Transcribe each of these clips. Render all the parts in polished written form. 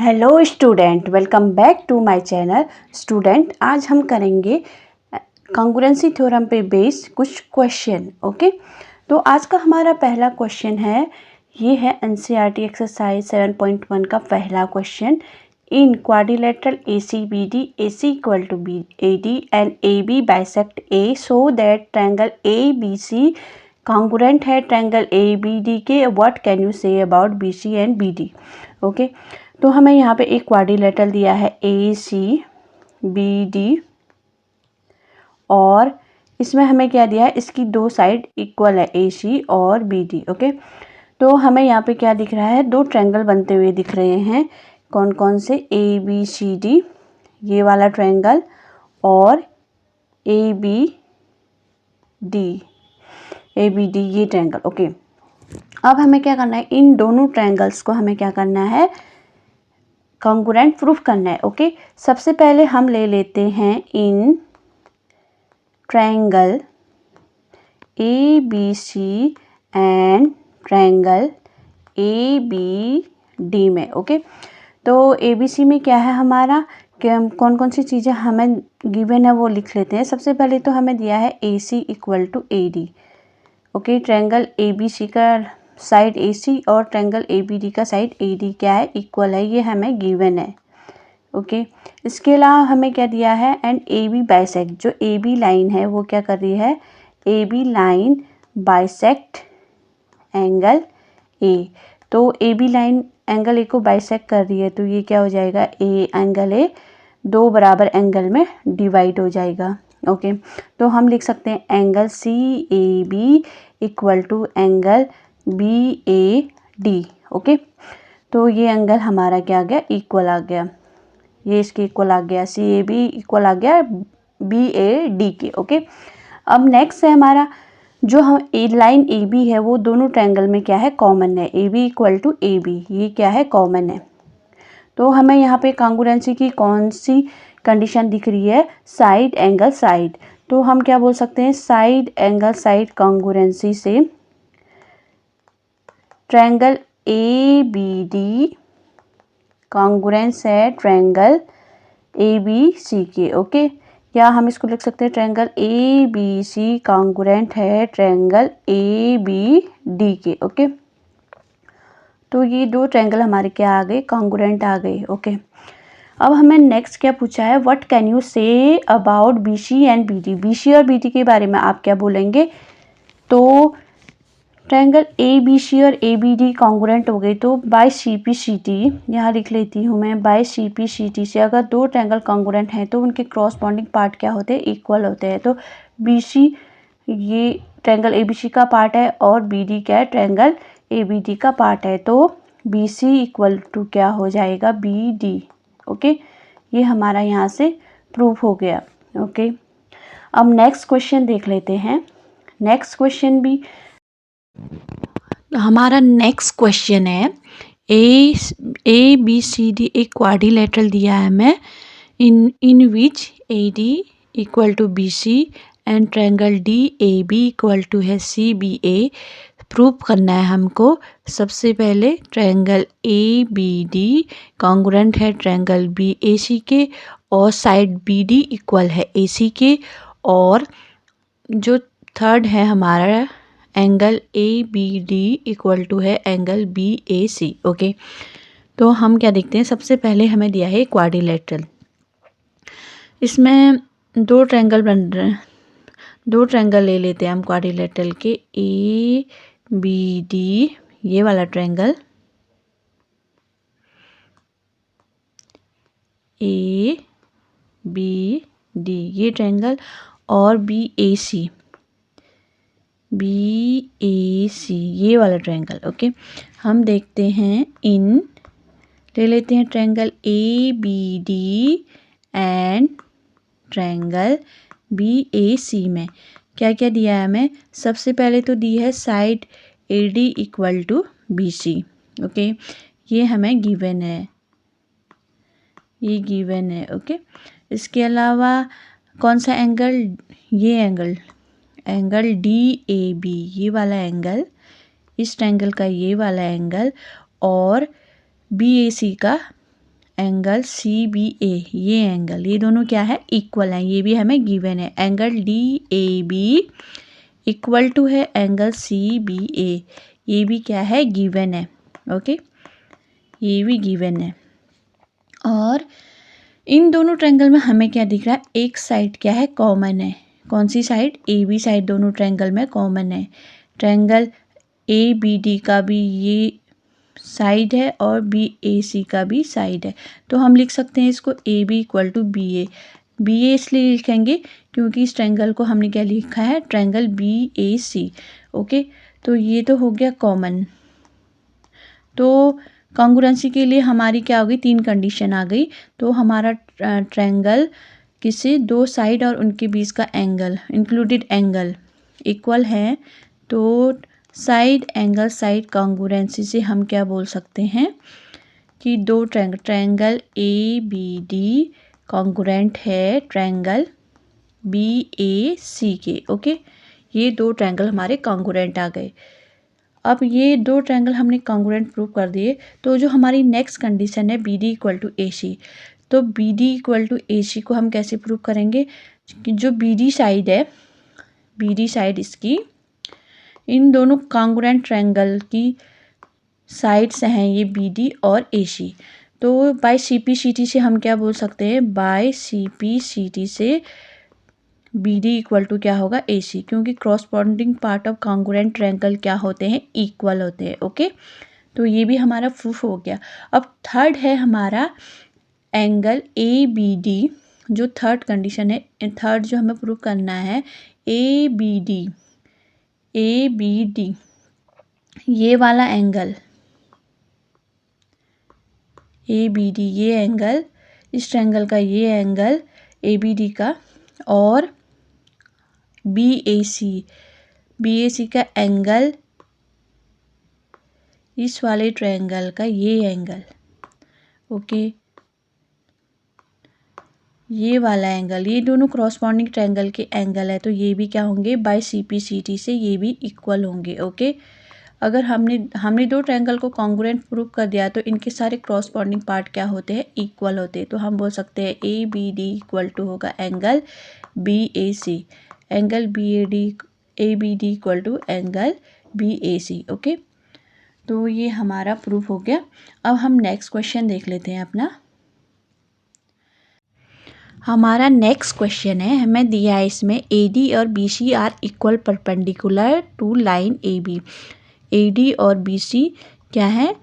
Hello student, welcome back to my channel. Student, आज हम करेंगे कॉन्ग्रुएंसी थ्योरम पे बेस्ड कुछ क्वेश्चन। ओके, तो आज का हमारा पहला क्वेश्चन है, ये है एनसीईआरटी एक्सरसाइज 7.1 का पहला question. In quadrilateral ACBD AC equal to BAD and AB bisect A so that triangle ABC congruent है ट्रायंगल ABD के। What can you say about BC and BD? Okay, तो हमें यहाँ पे एक क्वाड्रिलेटरल दिया है ACBD और इसमें हमें क्या दिया है, इसकी दो साइड इक्वल है AC और BD। ओके, तो हमें यहाँ पे क्या दिख रहा है, दो ट्रायंगल बनते हुए दिख रहे हैं। कौन कौन से? ABCD ये वाला ट्रायंगल और ABD ये ट्रायंगल। ओके, अब हमें क्या करना है, इन दोनों ट्रायंगल्स को हमें क्या करना है, कॉन्ग्रुएंट प्रूफ करना है। ओके, सबसे पहले हम ले लेते हैं इन triangle ABC and triangle ABD में। ओके, तो ABC में क्या है हमारा, कि हम कौन कौन सी चीज़ें हमें गिवन है वो लिख लेते हैं। सबसे पहले तो हमें दिया है AC equal to AD। Okay, triangle ABC का साइड AC और ट्रायंगल ABD का साइड AD क्या है, इक्वल है, ये हमें गिवन है। ओके, इसके अलावा हमें क्या दिया है, एंड AB बाइसेक्ट, जो AB लाइन है वो क्या कर रही है, AB line bisect angle A। तो AB लाइन एंगल A को बाइसेक्ट कर रही है, तो ये क्या हो जाएगा, एंगल A दो बराबर एंगल में डिवाइड हो जाएगा। ओके, तो हम लिख सकते हैं angle CAB equal to angle BAD। Okay, तो ये एंगल हमारा क्या आ गया, इक्वल आ गया, ये इसके इक्वल आ गया, CAB इक्वल आ गया BAD के। ओके, अब नेक्स्ट है हमारा, जो हम लाइन AB है वो दोनों ट्रायंगल में क्या है, कॉमन है। AB इक्वल टू AB ये क्या है, कॉमन है। तो हमें यहाँ पे कॉन्ग्रुएंसी की कौन सी कंडीशन दिख रही है, साइड एंगल साइड। तो हम क्या बोल सकते हैं, साइड एंगल साइड कॉन्ग्रुएंसी से ट्रायंगल ABD कॉन्ग्रुएंस है ट्रायंगल ABC के। ओके, या हम इसको लिख सकते हैं ट्रायंगल ABC कॉन्ग्रुएंट है ट्रायंगल ABD के। ओके, तो ये दो ट्रायंगल हमारे क्या आ गए, कॉन्ग्रुएंट आ गए। ओके, अब हमें नेक्स्ट क्या पूछा है, what can you say about BC and BD? BC और BD के बारे में आप क्या बोलेंगे? तो ट्रायंगल ABC और ABD कॉन्ग्रुएंट हो गए, तो बाय CPCT यहाँ लिख लेती हूँ मैं, बाय CPCT से अगर दो ट्रायंगल कॉन्ग्रुएंट हैं तो उनके क्रॉसपॉन्डिंग पार्ट क्या होते हैं, इक्वल होते हैं। तो BC ये ट्रायंगल ABC का पार्ट है और BD क्या है, ट्रायंगल ABD का पार्ट है, तो BC इक्वल टू क्या हो जाएगा, BD। ओके, ये हमारा यहाँ से प्रूफ हो गया। ओके, अब नेक्स्ट क्वेश्चन देख लेते हैं। नेक्स्ट क्वेश्चन भी हमारा नेक्स्ट क्वेश्चन है, ABCD एक क्वाड्रिलेटरल दिया है हमें, in which AD equal to BC and triangle DAB equal to है CBA। प्रूफ करना है हमको। सबसे पहले ट्रायंगल ABD कॉन्ग्रुएंट है ट्रायंगल BAC के और साइड BD इक्वल है AC के, और जो थर्ड है हमारा एंगल ABD इक्वल टू है एंगल BAC। ओके, तो हम क्या देखते हैं, सबसे पहले हमें दिया है क्वाड्रिलेटरल, इसमें दो ट्रायंगल बन रहे हैं, दो ट्रायंगल ले लेते हैं हम क्वाड्रिलेटरल के, ABD ये वाला ट्रायंगल, ABD ये ट्रायंगल, और BAC ये वाला ट्रायंगल। ओके, हम देखते हैं इन ले लेते हैं triangle ABD and triangle BAC में क्या क्या दिया है हमें। सबसे पहले तो दी है side AD equal to BC। Okay, ये हमें गिवन है, ये गिवन है। ओके, इसके अलावा कौन सा एंगल, ये एंगल DAB ये वाला एंगल, इस ट्रायंगल का ये वाला एंगल, और BAC का एंगल CBA, ये एंगल, ये दोनों क्या है, इक्वल हैं, ये भी हमें गिवन है। एंगल DAB इक्वल टू है एंगल CBA, ये भी क्या है, गिवन है। ओके, ये भी गिवन है। और इन दोनों ट्रायंगल में हमें क्या दिख रहा है, एक साइड क्या है, कॉमन है। कौन सी साइड, AB साइड दोनों ट्रायंगल में कॉमन है। ट्रायंगल ABD का भी ये साइड है और BAC का भी साइड है। तो हम लिख सकते हैं इसको AB equal to BA। BA इसलिए लिखेंगे क्योंकि इस ट्रायंगल को हमने क्या लिखा है, ट्रायंगल BAC। ओके, तो ये तो हो गया कॉमन। तो कॉन्ग्रुएंसी के लिए हमारी क्या हो गई, 3 कंडीशन आ गई। तो हमारा ट्रायंगल किसी दो साइड और उनके बीच का एंगल, इंक्लूडेड एंगल, इक्वल है। तो साइड एंगल साइड कॉन्ग्रुएंसी से हम क्या बोल सकते हैं कि दो ट्रायंगल ABD कॉन्ग्रुएंट है ट्रायंगल BAC के। ओके, ये दो ट्रायंगल हमारे कॉन्ग्रुएंट आ गए। अब ये दो ट्रायंगल हमने कॉन्ग्रुएंट प्रूव कर दिए। तो जो हमारी नेक्स्ट कंडीशन है BD इक्वल टू AC, तो BD इक्वल टू AC को हम कैसे प्रूव करेंगे कि जो BD साइड है, BD साइड इसकी, इन दोनों कॉन्ग्रुएंट ट्रायंगल की साइड्स हैं ये BD और AC। तो बाय CPCT से हम क्या बोल सकते हैं, बाय CPCT से BD इक्वल टू क्या होगा, AC, क्योंकि corresponding part of congruent triangle क्या होते हैं, इक्वल होते हैं। ओके, तो ये भी हमारा प्रूफ हो गया। अब थर्ड है हमारा एंगल ABD, जो थर्ड कंडीशन है, थर्ड जो हमें प्रूव करना है ABD, ये वाला एंगल ABD, ये एंगल, इस ट्रायंगल का ये एंगल ABD का, और BAC का एंगल, इस वाले ट्रायंगल का ये एंगल। ओके, ये वाला एंगल, ये दोनों क्रॉसपोंडिंग ट्रायंगल के एंगल है। तो ये भी क्या होंगे, बाय CPCT से ये भी इक्वल होंगे। ओके, अगर हमने दो ट्रायंगल को कॉन्ग्रुएंट प्रूव कर दिया तो इनके सारे क्रॉसपोंडिंग पार्ट क्या होते हैं, इक्वल होते हैं। तो हम बोल सकते हैं ABD इक्वल टू होगा angle BAC, angle ABD equal to angle BAC। Okay, तो ये हमारा प्रूफ हो गया। अब हम नेक्स्ट क्वेश्चन देख लेते हैं अपना। हमारा नेक्स्ट क्वेश्चन है, हमें दिया है इसमें AD और BC are equal perpendicular to line AB। AD और BC क्या है,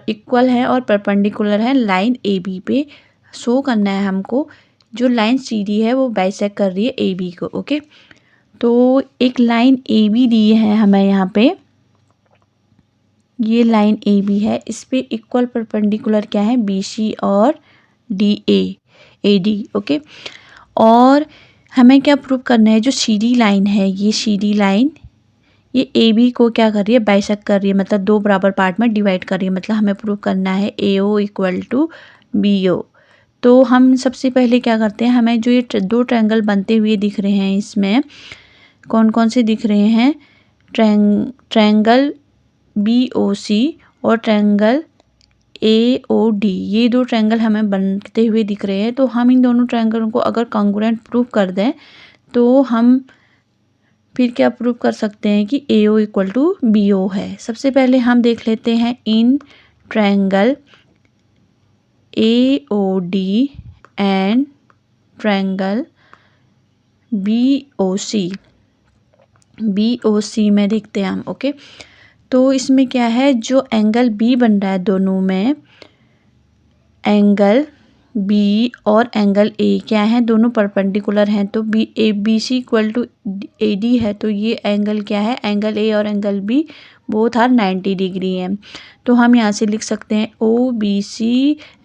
इक्वल है और परपेंडिकुलर है लाइन AB पे। शो करना है हमको जो लाइन CD है वो बाइसेक्ट कर रही है AB को। ओके, तो एक लाइन AB दी है हमें यहाँ पे, ये लाइन AB है, इस पे इक्वल परपेंडिकुलर क्या है, BC और AD। ओके, और हमें क्या प्रूव करना है, जो CD लाइन है, ये CD लाइन ये AB को क्या कर रही है, बाइसेक्ट कर रही है, मतलब दो बराबर पार्ट में डिवाइड कर रही है। मतलब हमें प्रूव करना है AO इक्वल टू BO। तो हम सबसे पहले क्या करते हैं, हमें जो ये दो ट्रायंगल बनते हुए दिख रहे हैं, इसमें कौन कौन से दिख रहे हैं, ट्रायंगल BOC और ट्रायंगल AOD, ये दो ट्रायंगल हमें बनते हुए दिख रहे हैं। तो हम इन दोनों ट्रायंगलों को अगर कॉन्ग्रुएंट प्रूव कर दें तो हम फिर क्या प्रूव कर सकते हैं कि AO इक्वल टू BO है। सबसे पहले हम देख लेते हैं इन triangle AOD and triangle BOC में देखते हैं हम। ओके, तो इसमें क्या है, जो एंगल B बन रहा है दोनों में, एंगल B और एंगल A क्या है, दोनों परपेंडिकुलर हैं। तो BC इक्वल टू AD है, तो ये एंगल क्या है, एंगल A और angle B both are 90 degree हैं। तो हम यहाँ से लिख सकते हैं OBC,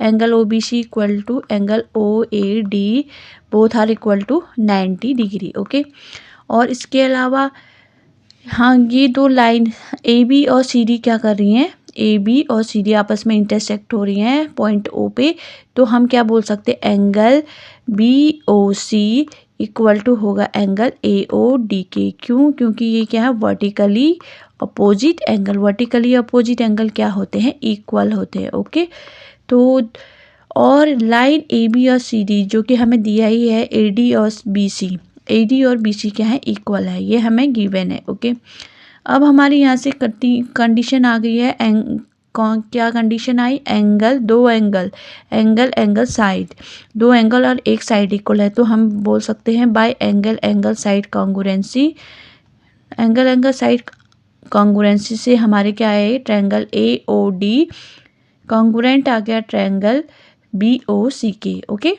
angle OBC equal to angle OAD, both are equal to 90 degree. Okay, और इसके अलावा हाँ, ये दो लाइन AB और CD क्या कर रही हैं, AB और CD आपस में इंटरसेक्ट हो रही हैं पॉइंट O पे। तो हम क्या बोल सकते हैं, एंगल BOC इक्वल टू होगा एंगल AOD के। क्यों, क्योंकि ये क्या है, vertically opposite angle, vertically opposite angle क्या होते हैं, इक्वल होते हैं। ओके, तो और लाइन ए बी और सी डी जो कि हमें दिया ही है ए डी और बी सी, ए डी और बी सी क्या है, इक्वल है, ये हमें गिवन है। ओके, अब हमारी यहाँ से कंडीशन आ गई है, क्या कंडीशन आई, एंगल, दो एंगल, एंगल साइड, दो एंगल और एक साइड इक्वल है, तो हम बोल सकते हैं by angle side congruency, angle side congruency से हमारे क्या है, triangle A O D congruent आ गया ट्रायंगल बी ओ सी के। ओके,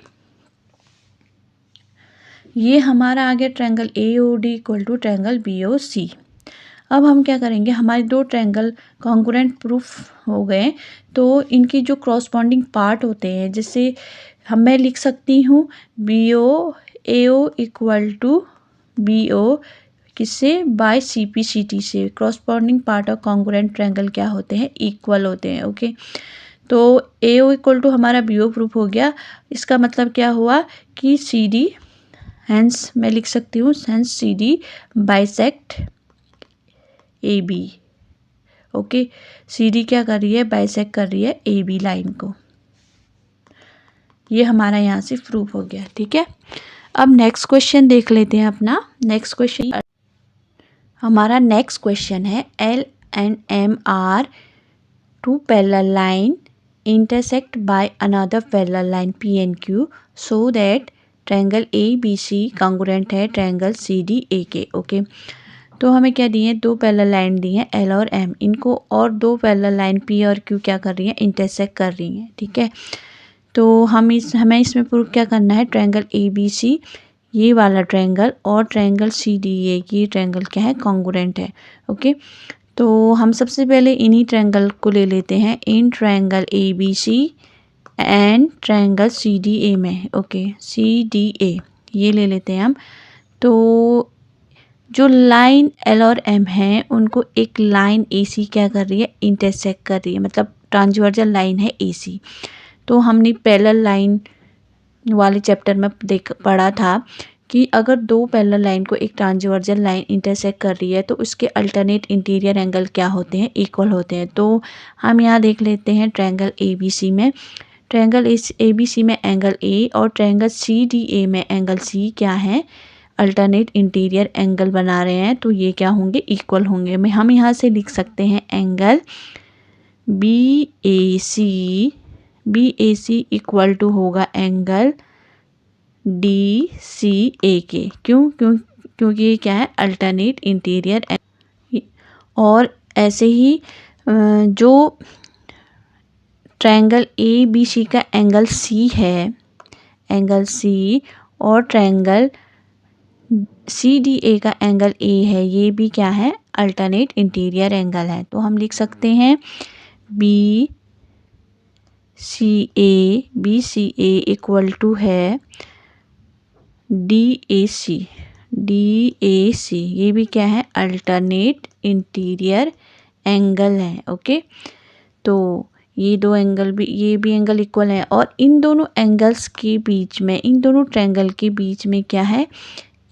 ये हमारा आ गया triangle A O D equal to triangle B O C. अब हम क्या करेंगे, हमारे दो ट्रायंगल कॉन्ग्रुएंट प्रूफ हो गए, तो इनकी जो क्रॉसपॉन्डिंग पार्ट होते हैं, जैसे मैं लिख सकती हूँ B O A O equal to B O किससे, by C P C T से, corresponding part of congruent triangle क्या होते हैं, इक्वल होते हैं। ओके, तो ए ओ इक्वल टू हमारा बी ओ प्रूफ हो गया, इसका मतलब क्या हुआ कि सी डी, हैंस मैं लिख सकती हूँ hence C D bisect A B. Okay, C D क्या कर रही है, बाइसेक्ट कर रही है ए बी लाइन को, ये हमारा यहाँ से प्रूफ हो गया। ठीक है, अब नेक्स्ट क्वेश्चन देख लेते हैं अपना। नेक्स्ट क्वेश्चन, हमारा नेक्स्ट क्वेश्चन है L and M are two parallel line intersect by another parallel line P and Q so that triangle ABC congruent है triangle CDAK। ओके, तो हमें क्या दिए हैं, दो पैरेलल लाइन दी हैं L और M, इनको और दो पैरेलल लाइन P और Q क्या कर रही हैं, इंटरसेक्ट कर रही हैं। ठीक है, तो हमें इसमें प्रूफ क्या करना है, ट्रायंगल ABC ये वाला ट्रायंगल और ट्रायंगल CDA ये ट्रायंगल क्या है, कॉन्ग्रुएंट है। ओके, तो हम सबसे पहले इन्हीं ट्रायंगल को ले लेते हैं, इन triangle ABC and triangle CDA में। ओके, CDA ये ले लेते हैं हम। तो जो लाइन L और M है उनको एक लाइन AC क्या कर रही है, इंटरसेक्ट कर रही है, मतलब ट्रांसवर्जल लाइन है AC। तो हमने पैरेलल लाइन वाले चैप्टर में पढ़ा था कि अगर दो पैरेलल लाइन को एक ट्रांसवर्जल लाइन इंटरसेक्ट कर रही है तो उसके अल्टरनेट इंटीरियर एंगल क्या होते हैं, इक्वल होते हैं। तो हम यहाँ देख लेते हैं ट्रायंगल ABC में, ट्रायंगल ABC में एंगल A और ट्रायंगल CDA में एंगल C क्या है, अल्टरनेट इंटीरियर एंगल बना रहे हैं, तो ये क्या होंगे, इक्वल होंगे। हम यहाँ से लिख सकते हैं एंगल BAC इक्वल टू होगा एंगल DCAK। क्योंकि ये क्या है, अल्टरनेट इंटीरियर। और ऐसे ही जो ट्रायंगल ABC का एंगल C है, एंगल C, और ट्रायंगल CDA का एंगल A है, ये भी क्या है, अल्टरनेट इंटीरियर एंगल है। तो हम लिख सकते हैं BCA इक्वल टू है DAC, ये भी क्या है, अल्टरनेट इंटीरियर एंगल है। ओके, तो ये दो एंगल भी, ये भी एंगल इक्वल है, और इन दोनों एंगल्स के बीच में, इन दोनों ट्रायंगल के बीच में क्या है,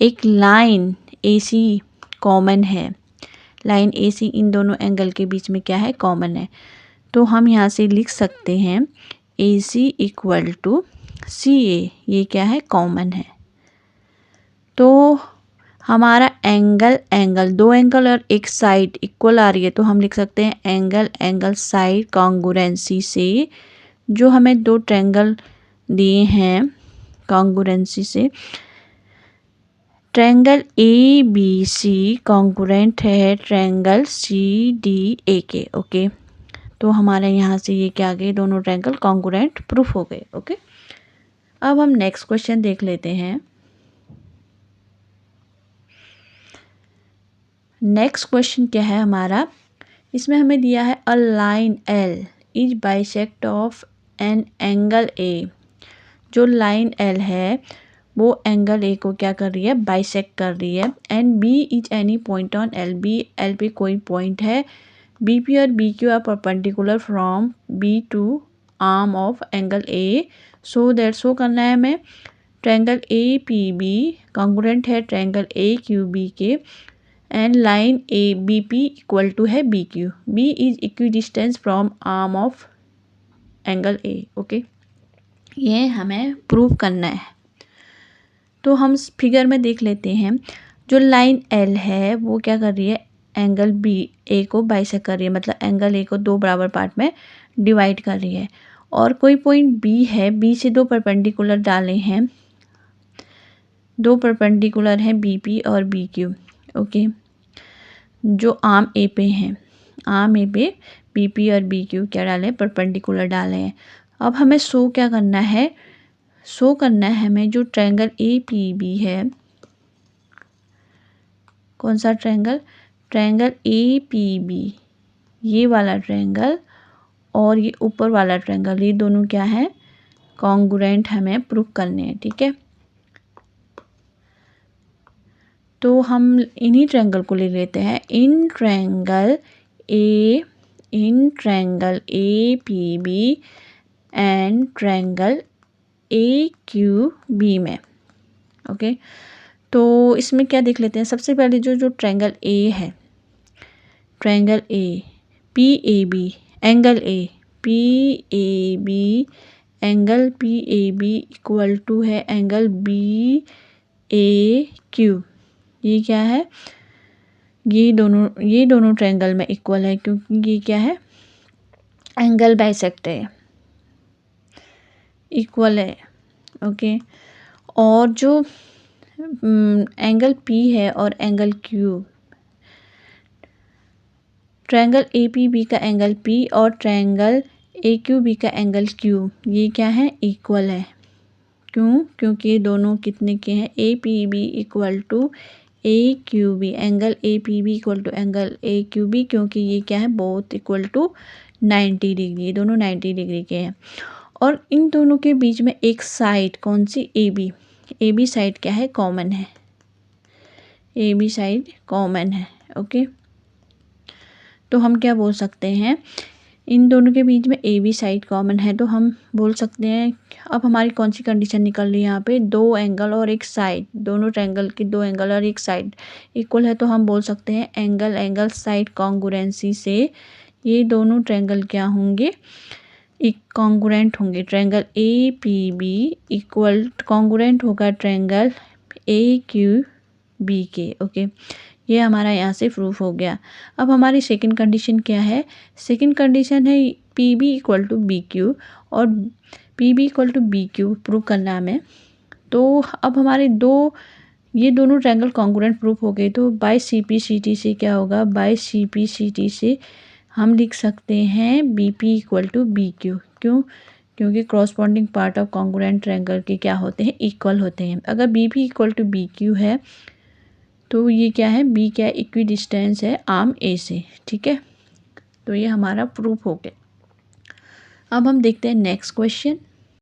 एक लाइन AC कॉमन है, लाइन AC इन दोनों एंगल के बीच में क्या है, कॉमन है। तो हम यहाँ से लिख सकते हैं AC इक्वल टू CA, ये क्या है, कॉमन है। तो हमारा एंगल दो एंगल और एक साइड इक्वल आ रही है, तो हम लिख सकते हैं एंगल साइड कॉन्ग्रुएंसी से, जो हमें दो ट्रायंगल दिए हैं कॉन्ग्रुएंसी से, ट्रायंगल ABC कॉन्ग्रुएंट है ट्रायंगल CDAK। ओके, तो हमारे यहाँ से ये क्या आ गए, दोनों ट्रायंगल कॉन्ग्रुएंट प्रूफ हो गए। ओके, अब हम नेक्स्ट क्वेश्चन देख लेते हैं। नेक्स्ट क्वेश्चन क्या है हमारा, इसमें हमें दिया है a line L is bisect of an angle A। जो लाइन L है वो एंगल A को क्या कर रही है, बाइसेक्ट कर रही है, and B is any point on L, L पे कोई पॉइंट है, BP और BQ are perpendicular from B to arm of angle A, so करना है हमें ट्रायंगल APB कॉन्ग्रुएंट है ट्रायंगल AQB के, and line BP equal to है BQ, B is equidistance from arm of angle A। Okay, ये हमें prove करना है। तो हम फिगर में देख लेते हैं, जो लाइन एल है वो क्या कर रही है, एंगल बी ए को बाइसेक्ट कर रही है, मतलब एंगल ए को दो बराबर पार्ट में डिवाइड कर रही है। और कोई पॉइंट बी है, बी से दो परपेंडिकुलर डाले हैं, दो परपेंडिकुलर हैं बी पी और बी क्यू। ओके, जो आर्म ए पे हैं, आर्म ए पे बी पी और बी क्यू क्या डाले, परपेंडिकुलर डाले हैं। अब हमें शो क्या करना है, शो करना है हमें जो ट्रायंगल ए पी बी है, कौन सा triangle, triangle A P B, ये वाला ट्रायंगल और ये ऊपर वाला ट्रायंगल, ये दोनों क्या है, कॉन्ग्रुएंट हमें प्रूव करने हैं। ठीक है, तो हम इन्हीं ट्रायंगल को ले लेते हैं, इन triangle A P B and triangle A Q B में। ओके, तो इसमें क्या देख लेते हैं, सबसे पहले जो ट्रायंगल ए है, triangle A P A B, angle A P A B, angle P A B equal to है एंगल बी ए क्यू। ये क्या है, ये दोनों ट्रायंगल में इक्वल है, क्योंकि ये क्या है, एंगल बाइसेक्ट है, इक्वल है। ओके, और जो एंगल पी है और angle Q, triangle A P B का एंगल पी और ट्रायंगल ए क्यू बी का एंगल क्यू, ये क्या है, इक्वल है। क्यों, क्योंकि ये दोनों कितने के हैं, A P B equal to A Q B, angle A P B equal to angle A Q B, क्योंकि ये क्या है, बोथ इक्वल टू 90 डिग्री, ये दोनों 90 डिग्री के हैं। और इन दोनों के बीच में एक साइड, कौन सी, ए बी साइड क्या है, कॉमन है, ए बी साइड कॉमन है। ओके, तो हम क्या बोल सकते हैं, इन दोनों के बीच में ए बी साइड कॉमन है, तो हम बोल सकते हैं, अब हमारी कौन सी कंडीशन निकल रही है यहाँ पे, दो एंगल और एक साइड, दोनों ट्रायंगल के दो एंगल और एक साइड इक्वल है, तो हम बोल सकते हैं एंगल साइड कॉन्ग्रुएंसी से ये दोनों ट्रायंगल क्या होंगे, कॉन्ग्रुएंट होंगे। Triangle A P B equal congruent होगा ट्रायंगल ए क्यू बी के। ओके, ये हमारा यहाँ से प्रूफ हो गया। अब हमारी सेकंड कंडीशन क्या है, सेकंड कंडीशन है P B equal to B Q और P B equal to B Q prove करना हमें। तो अब हमारे ये दोनों ट्रायंगल कॉन्ग्रुएंट प्रूफ हो गए, तो by C P C T से क्या होगा, by C P C T से हम लिख सकते हैं B P equal to B Q. क्यों, क्योंकि corresponding part of congruent triangle के क्या होते हैं, इक्वल होते हैं। अगर B P equal to B Q है तो ये क्या है, बी क्या है, इक्वी डिस्टेंस है आर्म ए से। ठीक है, तो ये हमारा प्रूफ हो गया। अब हम देखते हैं नेक्स्ट क्वेश्चन।